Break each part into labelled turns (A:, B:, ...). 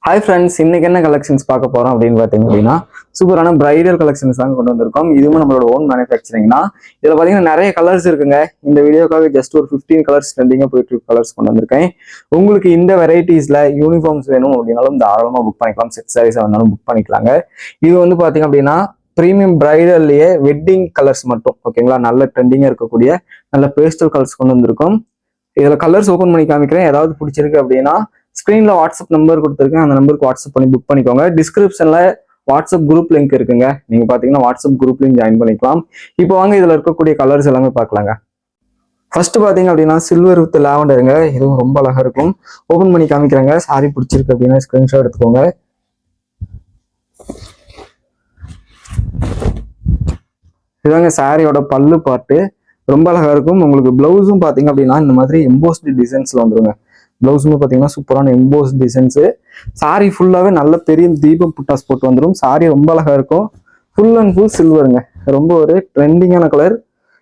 A: Hi friends, இன்னைக்கு என்ன collections பார்க்க போறோம் அப்படின்னு பார்த்தீங்க அப்படின்னா சூப்பரான பிரைடல் கலெக்ஷன்ஸ் தான் கொண்டு வந்திருக்கோம். இதுவும் நம்மளோட ஓன் மேனுஃபேக்சரிங் தான். இதில் பார்த்தீங்கன்னா நிறைய கலர்ஸ் இருக்குங்க. இந்த வீடியோக்காக ஜஸ்ட் ஒரு 15 கலர்ஸ் ட்ரெண்டிங்காக போயிட்டு இருக்க கலர்ஸ் கொண்டு வந்திருக்கேன். உங்களுக்கு இந்த வெரைட்டிஸ்ல யூனிஃபார்ம்ஸ் வேணும் அப்படின்னாலும் தாராளமாக புக் பண்ணிக்கலாம். செட் சாரீஸாக வேணாலும் புக் பண்ணிக்கலாங்க. இது வந்து பார்த்தீங்க அப்படின்னா ப்ரீமியம் பிரைடல்லையே வெட்டிங் கலர்ஸ் மட்டும் ஓகேங்களா. நல்ல ட்ரெண்டிங்காக இருக்கக்கூடிய நல்ல பேஸ்டல் கலர்ஸ் கொண்டு வந்திருக்கோம். இதில் கலர்ஸ் ஓப்பன் பண்ணி காமிக்கிறேன். ஏதாவது பிடிச்சிருக்கு அப்படின்னா ஸ்க்ரீன்ல வாட்ஸ்அப் நம்பர் கொடுத்துருக்கேன். அந்த நம்பருக்கு வாட்ஸ்அப் பண்ணி புக் பண்ணிக்கோங்க. டிஸ்கிரிப்ஷன்ல வாட்ஸ்அப் குரூப் லிங்க் இருக்குங்க. நீங்க பாத்தீங்கன்னா வாட்ஸ்அப் குரூப்லையும் ஜாயின் பண்ணிக்கலாம். இப்போ வாங்க இதுல இருக்கக்கூடிய கலர்ஸ் எல்லாமே பார்க்கலாங்க. ஃபர்ஸ்ட் பாத்தீங்க அப்படின்னா சில்வர் வித் லாவெண்டருங்க. இதுவும் ரொம்ப அழகா இருக்கும். ஓபன் பண்ணி காமிக்கிறேங்க. சாரி பிடிச்சிருக்கு அப்படின்னா ஸ்கிரீன்ஷாட் எடுத்துக்கோங்க. இதுதாங்க சாரியோட பல்லு பாட்டு. ரொம்ப அழகா இருக்கும். உங்களுக்கு பிளவுஸும் பாத்தீங்க அப்படின்னா இந்த மாதிரி எம்போஸ்டு டிசைன்ஸ்ல வந்துருங்க. பிளவுஸுமே பார்த்தீங்கன்னா சூப்பரான எம்போஸ் டிசைன்ஸு. சாரி ஃபுல்லாகவே நல்ல பெரிய தீபம் புட்டாஸ் போட்டு வந்துடும். சாரி ரொம்ப அழகாக இருக்கும். ஃபுல் அண்ட் ஃபுல் சில்வருங்க. ரொம்ப ஒரு ட்ரெண்டிங்கான கலர்.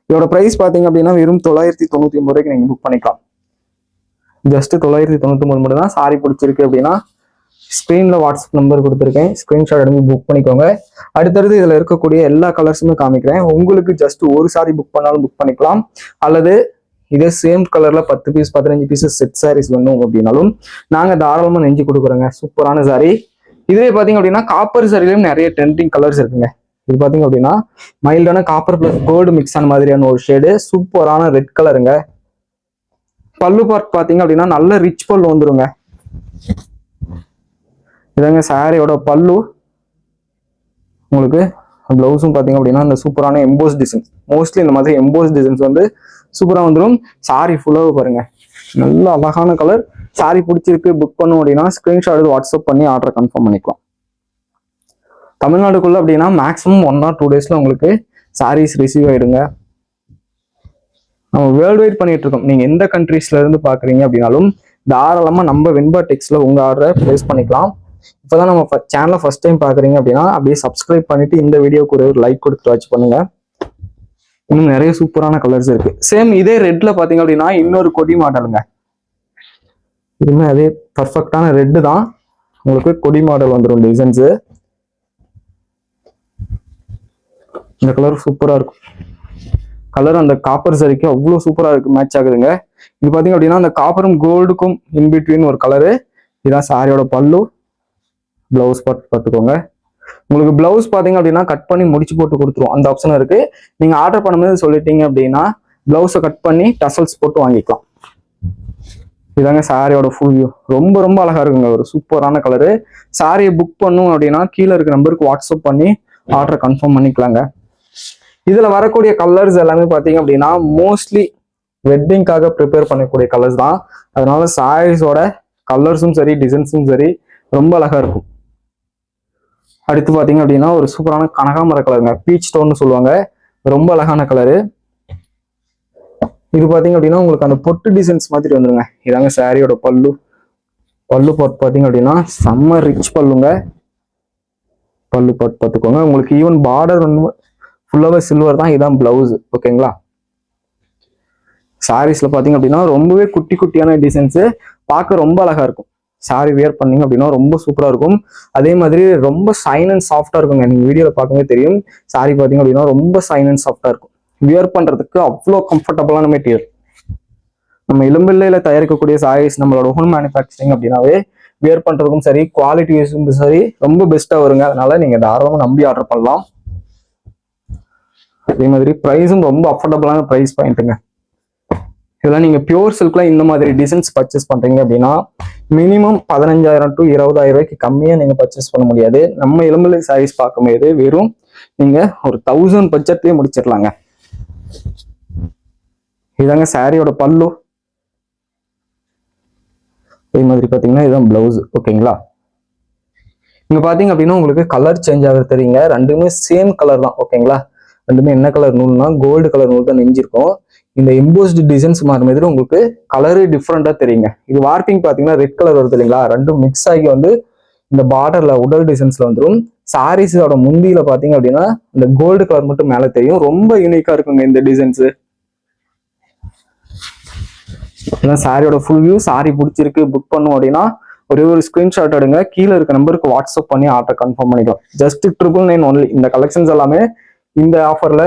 A: இதோட ப்ரைஸ் பார்த்தீங்க அப்படின்னா வெறும் 999 ரூபாய்க்கு நீங்கள் புக் பண்ணிக்கலாம். ஜஸ்ட் 999 மட்டும் தான். சாரி பிடிச்சிருக்கு அப்படின்னா ஸ்க்ரீனில் வாட்ஸ்அப் நம்பர் கொடுத்துருக்கேன். ஸ்க்ரீன்ஷாட் எடுத்து புக் பண்ணிக்கோங்க. அடுத்தடுத்து இதில் இருக்கக்கூடிய எல்லா கலர்ஸுமே காமிக்கிறேன். உங்களுக்கு ஜஸ்ட் ஒரு சாரி புக் பண்ணாலும் புக் பண்ணிக்கலாம். அல்லது இதே சேம் கலர்ல 10 பீஸ் 15 பீஸ் செட் சாரீஸ் வேணும் அப்படின்னாலும் நாங்க தாராளமா நெஞ்சு கொடுக்குறோங்க. சூப்பரான சாரி. இதுவே பாத்தீங்க அப்படின்னா காப்பர் சாரிலையும் நிறைய ட்ரெண்டிங் கலர்ஸ் இருக்குங்க. இது பாத்தீங்க அப்படின்னா மைல்டான காப்பர் பிளஸ் கோல்டு மிக்ஸ் ஆன மாதிரியான ஒரு ஷேடு. சூப்பரான ரெட் கலருங்க. பல்லு பார்ட் பாத்தீங்க அப்படின்னா நல்ல ரிச் பல்லு வந்துருங்க. இதாங்க சாரியோட பல்லு. உங்களுக்கு பிளவுஸும் பாத்தீங்க அப்படின்னா இந்த சூப்பரான எம்போஸ் டிசைன்ஸ். மோஸ்ட்லி இந்த மாதிரி எம்போஸ் டிசைன்ஸ் வந்து சூப்பரா வந்துடும். சாரி ஃபுல்லாக பாருங்க. நல்ல அழகான கலர். சாரி பிடிச்சிருக்கு புக் பண்ணும் அப்படின்னா ஸ்கிரீன்ஷாட் எடுத்து வாட்ஸ்அப் பண்ணி ஆர்டர் கன்ஃபார்ம் பண்ணிக்கலாம். தமிழ்நாடுக்குள்ள அப்படின்னா மேக்ஸிமம் 1 or 2 daysல உங்களுக்கு சாரீஸ் ரிசீவ் ஆயிடுங்க. நம்ம வேர்ல்டு வைட் பண்ணிட்டு இருக்கோம். நீங்க எந்த கண்ட்ரீஸ்ல இருந்து பாக்குறீங்க அப்படின்னாலும் தாராளமா நம்ம வெண்பா டெக்ஸ்ல உங்க ஆர்டரை பிளேஸ் பண்ணிக்கலாம். இப்பதான் நம்ம சேனலை ஃபர்ஸ்ட் டைம் பாக்குறீங்க அப்படின்னா அப்படியே சப்ஸ்கிரைப் பண்ணிட்டு இந்த வீடியோக்கு ஒரு லைக் கொடுத்து வாட்ச் பண்ணுங்க. இன்னும் நிறைய சூப்பரான கலர்ஸ் இருக்கு. சேம் இதே ரெட்ல பாத்தீங்க அப்படின்னா இன்னொரு கொடி மாடலுங்க. இதுவுமே அதே பர்ஃபெக்டான ரெட்டு தான். உங்களுக்கு கொடி மாடல் வந்துடும் டிசைன்ஸ். இந்த கலர் சூப்பரா இருக்கும். கலர் அந்த காப்பர் சரிக்கு அவ்வளவு சூப்பரா இருக்கு. மேட்ச் ஆகுதுங்க. இது பாத்தீங்க அப்படின்னா அந்த காப்பரும் கோல்டுக்கும் இன்பிட்வீன் ஒரு கலரு. இதுதான் சாரியோட பல்லு. பிளவுஸ் பார்த்துக்கோங்க. உங்களுக்கு பிளவுஸ் பாத்தீங்க அப்படின்னா கட் பண்ணி முடிச்சு போட்டு கொடுத்துருவோம். அந்த ஆப்ஷன் இருக்கு. நீங்க ஆர்டர் பண்ணும்போது சொல்லிட்டீங்க அப்படின்னா பிளவுஸை கட் பண்ணி டசல்ஸ் போட்டு வாங்கிக்கலாம். இதாங்க சாரியோட ஃபுல் வியூ. ரொம்ப ரொம்ப அழகா இருக்குங்க. ஒரு சூப்பரான கலரு. சாரியை புக் பண்ணும் அப்படின்னா கீழே இருக்க நம்பருக்கு வாட்ஸ்அப் பண்ணி ஆர்டர் கன்ஃபார்ம் பண்ணிக்கலாங்க. இதுல வரக்கூடிய கலர்ஸ் எல்லாமே பாத்தீங்க அப்படின்னா மோஸ்ட்லி வெட்டிங்காக ப்ரிப்பேர் பண்ணக்கூடிய கலர்ஸ் தான். அதனால சாரீஸோட கலர்ஸும் சரி டிசைன்ஸும் சரி ரொம்ப அழகா இருக்கும். அடுத்து பாத்தீங்க அப்படின்னா ஒரு சூப்பரான கனகாமர கலருங்க. பீச் ஸ்டோன்னு சொல்லுவாங்க. ரொம்ப அழகான கலரு. இது பாத்தீங்க அப்படின்னா உங்களுக்கு அந்த பொட்டு டிசைன்ஸ் மாதிரி வந்துருங்க. இதாங்க சாரியோட பல்லு. பல்லு பாட் பாத்தீங்க அப்படின்னா செம்ம ரிச் பல்லுங்க. பல்லு பாட் பார்த்துக்கோங்க. உங்களுக்கு ஈவன் பார்டர் வந்து ஃபுல்லாவே சில்வர் தான். இதான் பிளவுஸ். ஓகேங்களா. சாரீஸ்ல பாத்தீங்க அப்படின்னா ரொம்பவே குட்டி குட்டியான டிசைன்ஸ் பார்க்க ரொம்ப அழகா இருக்கும். சாரி வியர் பண்ணீங்க அப்படின்னா ரொம்ப சூப்பரா இருக்கும். அதே மாதிரி ரொம்ப சைன் அண்ட் சாஃப்டா இருக்குங்க. நீங்க வீடியோல பார்க்கவே தெரியும். சாரி பாத்தீங்க அப்படின்னா ரொம்ப சைன் அண்ட் சாஃப்டா இருக்கும். வியர் பண்றதுக்கு அவ்வளோ கம்ஃபர்டபுளான மெட்டீரியல். நம்ம இளம்பிள்ளையில தயாரிக்கக்கூடிய சாரீஸ் நம்மளோட ஓன் மேனுஃபேக்சரிங் அப்படின்னாவே வியர் பண்றதுக்கும் சரி குவாலிட்டி வைஸும் சரி ரொம்ப பெஸ்டா வருங்க. அதனால நீங்க தாராளமா நம்பி ஆர்டர் பண்ணலாம். அதே மாதிரி ப்ரைஸும் ரொம்ப அஃபோர்டபுளான ப்ரைஸ் பாயிண்ட்டுங்க. இதெல்லாம் நீங்க பியூர் சில்க்ல இந்த மாதிரி டிசைன்ஸ் பர்ச்சேஸ் பண்றீங்க அப்படின்னா மினிமம் 15,000 to 20,000 ரூபாய்க்கு கம்மியா நீங்க பர்ச்சேஸ் பண்ண முடியாது. நம்ம இளம்பிள்ளை சாரீஸ் பார்க்கும்போது வெறும் நீங்க ஒரு 1000 பட்ஜெட்லயே முடிச்சிடலாங்க. இதாங்க சாரியோட பல்லு. இதே மாதிரி பாத்தீங்கன்னா இதுதான் பிளவுஸ். ஓகேங்களா. இங்க பாத்தீங்க அப்படின்னா உங்களுக்கு கலர் சேஞ்ச் ஆகுது தெரியுங்க. ரெண்டுமே சேம் கலர் தான். ஓகேங்களா. ரெண்டுமே என்ன கலர் நூல்னா கோல்டு கலர் நூல் தான் நெஞ்சிருக்கும். இந்த எம்போஸ்டு டிசைன்ஸ் மாறும்போது உங்களுக்கு கலரு டிஃப்ரெண்டா தெரியுங்க. இது வார்பிங் பாத்தீங்கன்னா ரெட் கலர் வருது இல்லைங்களா. ரெண்டும் மிக்ஸ் ஆகி வந்து இந்த பார்டர்ல உடல் டிசைன்ஸ்ல வந்துடும். சாரீஸோட முந்தியில பாத்தீங்க அப்படின்னா இந்த கோல்டு கலர் மட்டும் மேல தெரியும். ரொம்ப யூனிக்கா இருக்குங்க இந்த டிசைன்ஸ். சாரியோட ஃபுல் வியூ. சாரி பிடிச்சிருக்கு புக் பண்ணும் அப்படின்னா ஒரே ஒரு ஸ்கிரீன்ஷாட் எடுங்க, கீழே இருக்க நம்பருக்கு வாட்ஸ்அப் பண்ணி ஆர்டர் கன்ஃபார்ம் பண்ணிக்கலாம். Just 999 only. இந்த கலெக்ஷன்ஸ் எல்லாமே இந்த ஆஃபர்ல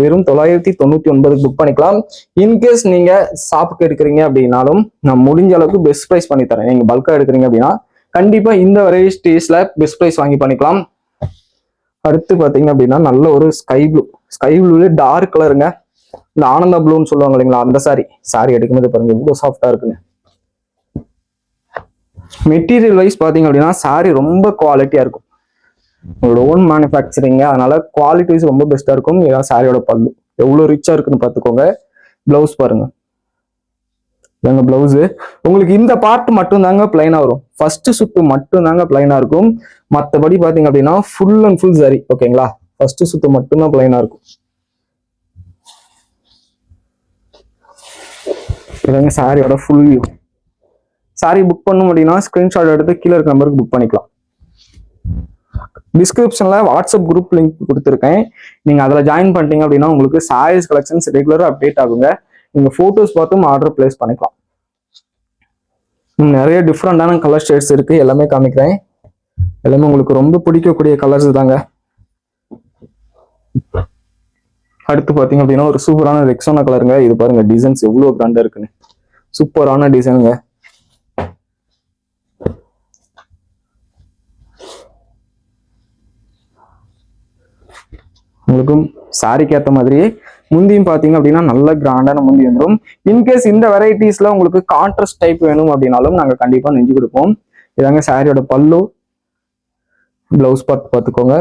A: வெறும் 999 புக் பண்ணிக்கலாம். இன்கேஸ் நீங்க ஷாப்புக்கு எடுக்கிறீங்க அப்படின்னாலும் நான் முடிஞ்ச அளவுக்கு பெஸ்ட் ப்ரைஸ் பண்ணி தரேன். நீங்க பல்கா எடுக்கிறீங்க அப்படின்னா கண்டிப்பா இந்த வெரைட்டிஸ்ல பெஸ்ட் ப்ரைஸ் வாங்கி பண்ணிக்கலாம். அடுத்து பாத்தீங்க அப்படின்னா நல்ல ஒரு ஸ்கை ப்ளூல டார்க் கலருங்க. இந்த ஆனந்தா ப்ளூன்னு சொல்லுவாங்க இல்லைங்களா, அந்த சாரி எடுக்கும்போது பாருங்க இவ்வளவு சாஃப்டா இருக்குங்க. மெட்டீரியல் வைஸ் பாத்தீங்க அப்படின்னா சாரி ரொம்ப குவாலிட்டியா இருக்கும். உங்களோட ஓன் மேனுஃபேக்சரிங், அதனால குவாலிட்டி வைஸ் ரொம்ப பெஸ்டா இருக்கும். இதான் சாரியோட பல்லு எவ்வளவு ரிச்சா இருக்குன்னு பாத்துக்கோங்க. பிளவுஸ் பாருங்க, இதாங்க பிளவுஸ். உங்களுக்கு இந்த பார்ட் மட்டும் தாங்க பிளைனா வரும். ஃபர்ஸ்ட் சுத்து மட்டும் தாங்க பிளைனா இருக்கும். மற்றபடி பாத்தீங்க அப்படின்னா ஃபுல் அண்ட் ஃபுல் சாரி. ஓகேங்களா, ஃபர்ஸ்ட் சுத்து மட்டும் தான் பிளைனா இருக்கும். இதாங்க சாரியோட ஃபுல் வியூ. சாரி புக் பண்ணும் அப்படின்னா ஸ்கிரீன்ஷாட் எடுத்து கீழே இருக்க நம்பருக்கு புக் பண்ணிக்கலாம். டிஸ்கிரிப்ஷன்ல வாட்ஸ்அப் குரூப் லிங்க் கொடுத்துருக்கேன். நீங்க அதுல ஜாயின் பண்ணிட்டீங்க அப்படின்னா உங்களுக்கு சாரீஸ் கலெக்ஷன்ஸ் ரெகுலரா அப்டேட் ஆகுங்க. நீங்க போட்டோஸ் பார்த்தும் ஆர்டர் பிளேஸ் பண்ணிக்கலாம். நிறைய டிஃப்ரெண்டான கலர் ஷேட்ஸ் இருக்கு, எல்லாமே காமிக்கிறேன். எல்லாமே உங்களுக்கு ரொம்ப பிடிக்கக்கூடிய கலர்ஸ் தாங்க. அடுத்து பாத்தீங்க அப்படின்னா ஒரு சூப்பரான ரெக்ஸோனா கலருங்க. இது பாருங்க டிசைன்ஸ் எவ்வளவு கிராண்டா இருக்குன்னு, சூப்பரான டிசைனுங்க. உங்களுக்கும் சாரிக்கு ஏற்ற மாதிரியே முந்தியும் பாத்தீங்க அப்படின்னா நல்ல கிராண்டான முந்தி வந்துடும். இன்கேஸ் இந்த வெரைட்டிஸ்ல உங்களுக்கு கான்ட்ராஸ்ட் டைப் வேணும் அப்படின்னாலும் நாங்க கண்டிப்பா நெஞ்சு கொடுப்போம். இதாங்க சாரியோட பல்லு, பிளவுஸ் பார்த்துக்கோங்க.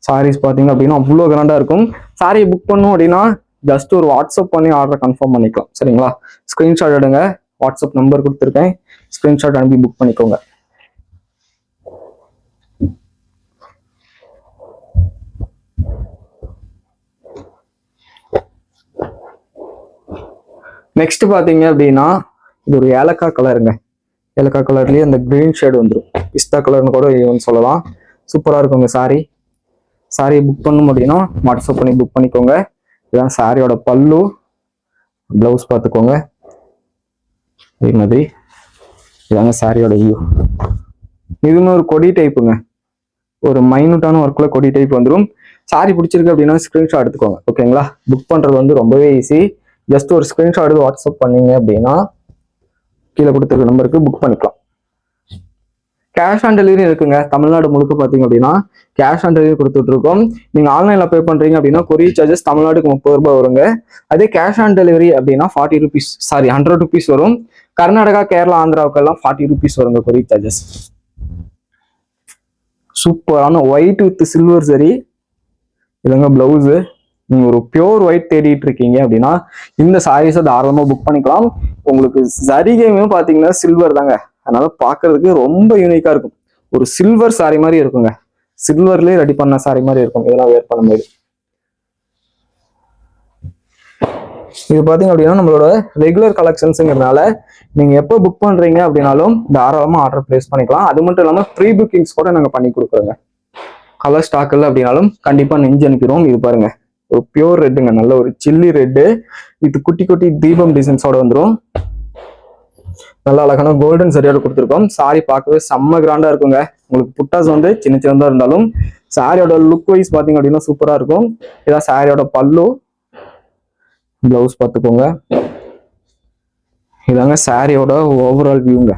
A: சாரீஸ் பாத்தீங்க அப்படின்னா அவ்வளோ கிராண்டா இருக்கும். சாரியை புக் பண்ணும் அப்படின்னா ஜஸ்ட் ஒரு வாட்ஸ்அப் பண்ணி ஆர்டர் கன்ஃபார்ம் பண்ணிக்கலாம். சரிங்களா, ஸ்கிரீன்ஷாட் எடுங்க, வாட்ஸ்அப் நம்பர் கொடுத்துருக்கேன், ஸ்கிரீன்ஷாட் அனுப்பி புக் பண்ணிக்கோங்க. நெக்ஸ்ட் பாத்தீங்க அப்படின்னா இது ஒரு ஏலக்காய் கலருங்க. ஏலக்காய் கலர்லயே அந்த கிரீன் ஷேட் வந்துடும், பிஸ்தா கலர்னு கூட சொல்லலாம். சூப்பரா இருக்குங்க சாரி. சாரி புக் பண்ணும் அப்படின்னா வாட்ஸ்அப் பண்ணி புக் பண்ணிக்கோங்க. இதுதான் சாரியோட பல்லு, பிளவுஸ் பார்த்துக்கோங்க. அதே மாதிரி இதாங்க சாரியோட வியூ. இதுவுமே ஒரு கொடி டைப்புங்க, ஒரு மைனூட்டான ஒர்க்ல கொடி டைப் வந்துடும். சாரி பிடிச்சிருக்கு அப்படின்னா ஸ்கிரீன்ஷாட் எடுத்துக்கோங்க. ஓகேங்களா, புக் பண்றது வந்து ரொம்பவே ஈஸி. ஜஸ்ட் ஒரு ஸ்கிரீன்ஷாட் எடுத்து வாட்ஸ்அப் பண்ணீங்க அப்படின்னா கீழே கொடுத்துருக்க நம்பருக்கு புக் பண்ணிக்கலாம். கேஷ் ஆன் டெலிவரி இருக்குங்க. தமிழ்நாடு முழுக்க பாத்தீங்க அப்படின்னா கேஷ் ஆன் டெலிவரி கொடுத்துட்டு இருக்கோம். நீங்க ஆன்லைன்ல பே பண்றீங்க அப்படின்னா கொரியர் சார்ஜஸ் தமிழ்நாடுக்கு 30 ரூபாய் வருங்க. அதே கேஷ் ஆன் டெலிவரி அப்படின்னா 40 ருபீஸ், சாரி 100 ருபீஸ் வரும். கர்நாடகா, கேரளா, ஆந்திராவுக்கு எல்லாம் 40 ருபீஸ் வருங்க கொரியர் சார்ஜஸ். சூப்பரான ஒயிட் வித் சில்வர் சரி. இதுங்க பிளவுஸ். நீங்க ஒரு பியோர் ஒயிட் தேடிட்டு இருக்கீங்க அப்படின்னா இந்த சாரீஸை தாராளமா புக் பண்ணிக்கலாம். உங்களுக்கு சரிகையுமே பாத்தீங்கன்னா சில்வர் தாங்க, அதனால பாக்குறதுக்கு ரொம்ப யூனிக்கா இருக்கும். ஒரு சில்வர் சாரி மாதிரி இருக்குங்க, சில்வர்லயே ரெடி பண்ண சாரி மாதிரி இருக்கும் இதெல்லாம் வேர் பண்ணும்போது. இது பாத்தீங்க அப்படின்னா நம்மளோட ரெகுலர் கலெக்ஷன்ஸ்ங்கிறதுனால நீங்க எப்போ புக் பண்றீங்க அப்படின்னாலும் தாராளமா ஆர்டர் பிளேஸ் பண்ணிக்கலாம். அது மட்டும் இல்லாம ப்ரீ புக்கிங்ஸ் கூட நாங்க பண்ணி கொடுக்குறோங்க. கலர் ஸ்டாக் இல்லை அப்படின்னாலும் கண்டிப்பா நெஞ்சு அனுப்பிடுவோம். இது பாருங்க ஒரு பியூர் ரெட்டுங்க, நல்ல ஒரு சில்லி ரெட்டு வித் குட்டி குட்டி தீபம் டிசைன்ஸோட வந்துடும். நல்ல அழகான கோல்டன் சரியோட கொடுத்துருக்கோம். சாரி பார்க்கவே செம்ம கிராண்டா இருக்குங்க. உங்களுக்கு புட்டாஸ் வந்து சின்ன சின்னதா இருந்தாலும் சாரியோட லுக் வைஸ் பாத்தீங்க அப்படின்னா சூப்பரா இருக்கும். இதான் சாரியோட பல்லு, பிளவுஸ் பார்த்துக்கோங்க. இதாங்க சாரியோட ஓவரால் வியூங்க.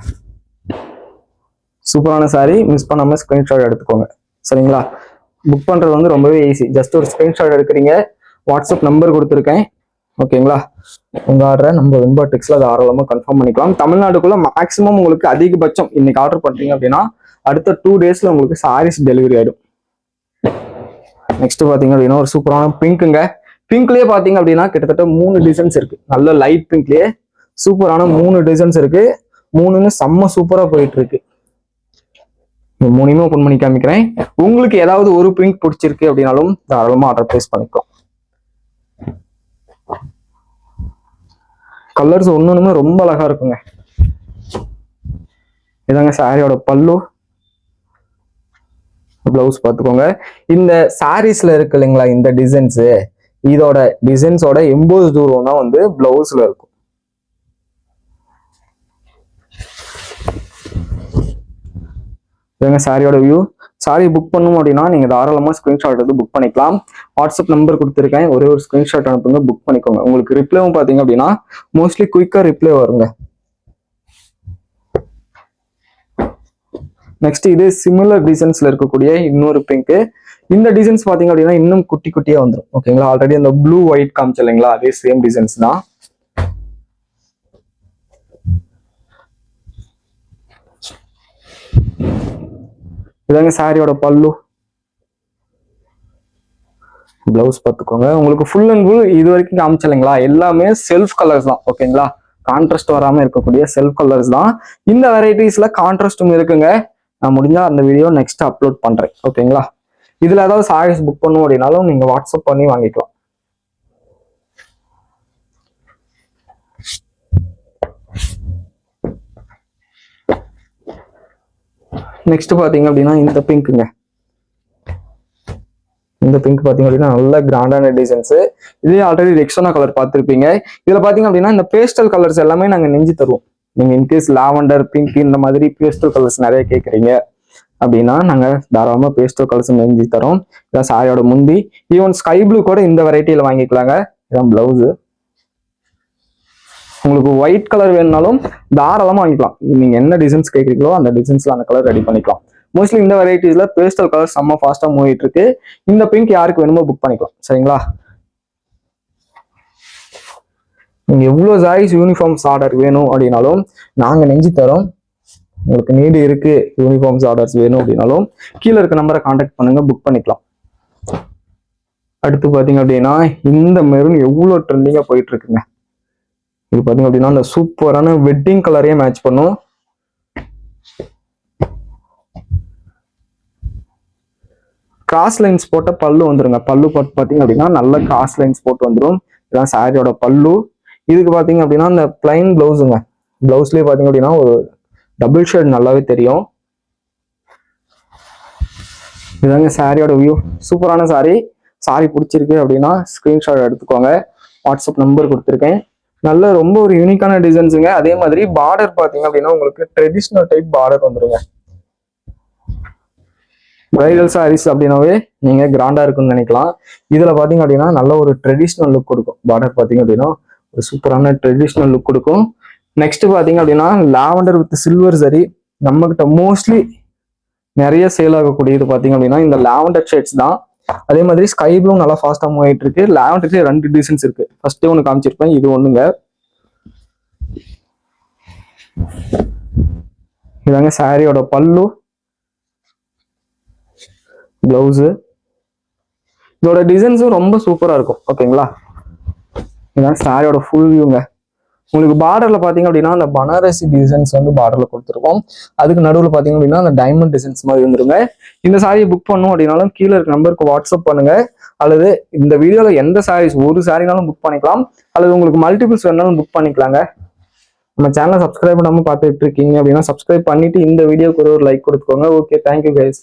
A: சூப்பரான சாரி, மிஸ் பண்ணாம ஸ்கிரீன்ஷாட் எடுத்துக்கோங்க. சரிங்களா, புக் பண்றது வந்து ரொம்பவே ஈஸி. ஜஸ்ட் ஒரு ஸ்கிரீன்ஷாட் எடுக்கிறீங்க, வாட்ஸ்அப் நம்பர் கொடுத்துருக்கேன். ஓகேங்களா, உங்க ஆர்டரை நம்ம வெம்பாடெக்ஸ்ல தாராளமா கன்ஃபார்ம் பண்ணிக்கலாம். தமிழ்நாடுக்குள்ள மேக்ஸிமம் உங்களுக்கு அதிகபட்சம் இன்னைக்கு ஆர்டர் பண்றீங்க அப்படின்னா அடுத்த 2 டேஸ்ல உங்களுக்கு சாரீஸ் டெலிவரி ஆயிடும். நெக்ஸ்ட் பாத்தீங்க அப்படின்னா ஒரு சூப்பரான பிங்க்குங்க. பிங்க்லயே பாத்தீங்க அப்படின்னா கிட்டத்தட்ட 3 டிசைன்ஸ் இருக்கு. நல்ல லைட் பிங்க்லயே சூப்பரான 3 டிசைன்ஸ் இருக்கு. 3மே செம்ம சூப்பரா போயிட்டு இருக்கு. 3மே ஓபன் பண்ணி காமிக்கிறேன். உங்களுக்கு ஏதாவது ஒரு பிங்க் பிடிச்சிருக்கு அப்படின்னாலும் தாராளமா ஆர்டர் பிளேஸ் பண்ணிக்கலாம். கலர்ஸ் ஒன்னொன்னுமே ரொம்ப அழகா இருக்குங்க. இதாங்க சாரியோட பல்லு, பிளவுஸ் பார்த்துக்கோங்க. இந்த சாரீஸ்ல இருக்கு இல்லைங்களா இந்த டிசைன்ஸ், இதோட டிசைன்ஸோட எம்போஸ் தூரம் தான் வந்து பிளவுஸ்ல இருக்கும். இதுங்க சாரியோட வியூ. சாரி புக் பண்ணணும் அப்படின்னா நீங்க தாராளமா ஸ்கிரீன்ஷாட் எடுத்து புக் பண்ணிக்கலாம். வாட்ஸ்அப் நம்பர் கொடுத்துருக்கேன், ஒரே ஒரு ஸ்கிரீன்ஷாட் அனுப்புங்க, புக் பண்ணிக்கோங்க. உங்களுக்கு ரிப்ளைவும் பாத்தீங்க அப்படின்னா மோஸ்ட்லி குயிக்கா ரிப்ளை வருங்க. நெக்ஸ்ட் இது சிமிலர் டிசைன்ஸ்ல இருக்கக்கூடிய இன்னொரு பிங்க். இந்த டிசைன்ஸ் பாத்தீங்க அப்படின்னா இன்னும் குட்டி குட்டியா வந்துடும். ஓகேங்களா, ஆல்ரெடி அந்த ப்ளூ ஒயிட் காமிச்சு இல்லைங்களா, அதே சேம் டிசைன்ஸ் தான். இதாங்க சாரியோட பல்லு. பிளவுஸ் பார்த்துக்கோங்க. உங்களுக்கு ஃபுல் அண்ட் ஃபுல் இது வரைக்கும் காமிச்சலைங்களா, எல்லாமே செல்ஃப் கலர்ஸ் தான். ஓகேங்களா, கான்ட்ராஸ்ட் வராம இருக்கக்கூடிய செல்ஃப் கலர்ஸ் தான். இந்த வெரைட்டிஸ்ல கான்ட்ராஸ்டும் இருக்குங்க. நான் முடிஞ்சா அந்த வீடியோ நெக்ஸ்ட் அப்லோட் பண்றேன். ஓகேங்களா, இதுல ஏதாவது சாரீஸ் புக் பண்ணும் அப்படின்னாலும் நீங்க வாட்ஸ்அப் பண்ணி வாங்கிக்கலாம். நெக்ஸ்ட் பாத்தீங்க அப்படின்னா இந்த பிங்க்குங்க. இந்த பிங்க் பாத்தீங்க அப்படின்னா நல்ல கிராண்டான டிசைன்ஸ். இதே ஆல்ரெடி ரெக்ஸோனா கலர் பார்த்துருப்பீங்க. இதுல பாத்தீங்க அப்படின்னா இந்த பேஸ்டல் கலர்ஸ் எல்லாமே நாங்க நெஞ்சு தருவோம். நீங்க இன்கேஸ் லாவெண்டர், பிங்க் இந்த மாதிரி பேஸ்டல் கலர்ஸ் நிறைய கேட்குறீங்க அப்படின்னா நாங்க தாராளமா பேஸ்டல் கலர்ஸ் நெஞ்சு தரோம். இதான் சாரியோட முந்தி. ஈவன் ஸ்கை ப்ளூ கூட இந்த வெரைட்டியில வாங்கிக்கலாங்க. இதான் பிளவுஸ். உங்களுக்கு ஒயிட் கலர் வேணும்னாலும் தாராளமா வாங்கிக்கலாம். நீங்க என்ன டிசைன்ஸ் கேட்குறீங்களோ அந்த டிசைன்ஸ்ல அந்த கலர் ரெடி பண்ணிக்கலாம். மோஸ்ட்லி இந்த வெரைட்டிஸ்ல பேஸ்டல் கலர் செம்ம ஃபாஸ்டா மூவிட்டு இருக்கு. இந்த பிங்க் யாருக்கு வேணுமோ புக் பண்ணிக்கலாம். சரிங்களா, நீங்க எவ்வளவு சாரீஸ் யூனிஃபார்ம்ஸ் ஆர்டர் வேணும் அப்படின்னாலும் நாங்க நெஞ்சு தரோம். உங்களுக்கு நீடு இருக்கு யூனிஃபார்ம்ஸ் ஆர்டர்ஸ் வேணும் அப்படின்னாலும் கீழே இருக்க நம்பரை கான்டாக்ட் பண்ணுங்க, புக் பண்ணிக்கலாம். அடுத்து பாத்தீங்க அப்படின்னா இந்த மெரூன் எவ்வளவு ட்ரெண்டிங்கா போயிட்டு இருக்குங்க. இது பாத்தீங்க அப்படின்னா அந்த சூப்பரான வெட்டிங் கலரையே மேட்ச் பண்ணும். கிராஸ் லைன்ஸ் போட்ட பல்லு வந்துருங்க. பல்லு போட்டு பாத்தீங்க அப்படின்னா நல்ல கிராஸ் லைன்ஸ் போட்டு வந்துடும். இதுதான் சாரியோட பல்லு. இதுக்கு பாத்தீங்க அப்படின்னா இந்த பிளைன் பிளவுஸுங்க. பிளவுஸ்லயே பாத்தீங்க அப்படின்னா ஒரு டபுள் ஷேட் நல்லாவே தெரியும். இதுதாங்க சாரியோட வியூ. சூப்பரான சாரி. சாரி பிடிச்சிருக்கு அப்படின்னா ஸ்கிரீன்ஷாட் எடுத்துக்கோங்க. வாட்ஸ்அப் நம்பர் கொடுத்துருக்கேன். நல்ல ரொம்ப ஒரு யூனிக்கான டிசைன்ஸுங்க. அதே மாதிரி பார்டர் பாத்தீங்க அப்படின்னா உங்களுக்கு ட்ரெடிஷ்னல் டைப் பார்டர் வந்துருங்க. பிரைடல் சாரீஸ் அப்படின்னாவே நீங்க கிராண்டா இருக்குன்னு நினைக்கலாம். இதுல பாத்தீங்க அப்படின்னா நல்ல ஒரு ட்ரெடிஷ்னல் லுக் கொடுக்கும். பார்டர் பாத்தீங்க அப்படின்னா ஒரு சூப்பரான ட்ரெடிஷ்னல் லுக் கொடுக்கும். நெக்ஸ்ட் பாத்தீங்க அப்படின்னா லாவெண்டர் வித் சில்வர் சரி நம்ம கிட்ட மோஸ்ட்லி நிறைய சேல் ஆகக்கூடியது பாத்தீங்க அப்படின்னா இந்த லாவெண்டர் ஷேட்ஸ் தான். அதே மாதிரி ஸ்கை ப்ளூ நல்லா ஃபாஸ்டா மூவ் ஆயிட்டு இருக்கு. லாவெண்டர்ல 2 டிசைன்ஸ் இருக்கு. ஃபர்ஸ்ட் ஒன்று காமிச்சிருப்பேன், இது ஒண்ணுங்க. இதாங்க சாரியோட பல்லு, பிளவுஸ். இதோட டிசைன்ஸும் ரொம்ப சூப்பரா இருக்கும். ஓகேங்களா, இதான் சாரியோட ஃபுல் வியூங்க. உங்களுக்கு பார்டர்ல பாத்தீங்க அப்படின்னா அந்த பனாரசி டிசைன்ஸ் வந்து பார்டர்ல கொடுத்துருக்கோம். அதுக்கு நடுவில் பாத்தீங்க அப்படின்னா அந்த டைமண்ட் டிசைன்ஸ் மாதிரி வந்துருங்க. இந்த சாரியை புக் பண்ணும் அப்படின்னாலும் கீழே இருக்க நம்பருக்கு வாட்ஸ்அப் பண்ணுங்க. அல்லது இந்த வீடியோல எந்த சாரீஸ் ஒரு சாரினாலும் புக் பண்ணிக்கலாம். அல்லது உங்களுக்கு மல்டிபிள்ஸ் வேணாலும் புக் பண்ணிக்கலாங்க. நம்ம சேனலை சப்ஸ்கிரைப் பண்ணாம பார்த்துட்டு இருக்கீங்க அப்படின்னா சப்ஸ்கிரைப் பண்ணிட்டு இந்த வீடியோக்கு ஒரு லைக் கொடுத்துக்கோங்க. Okay, thank you guys.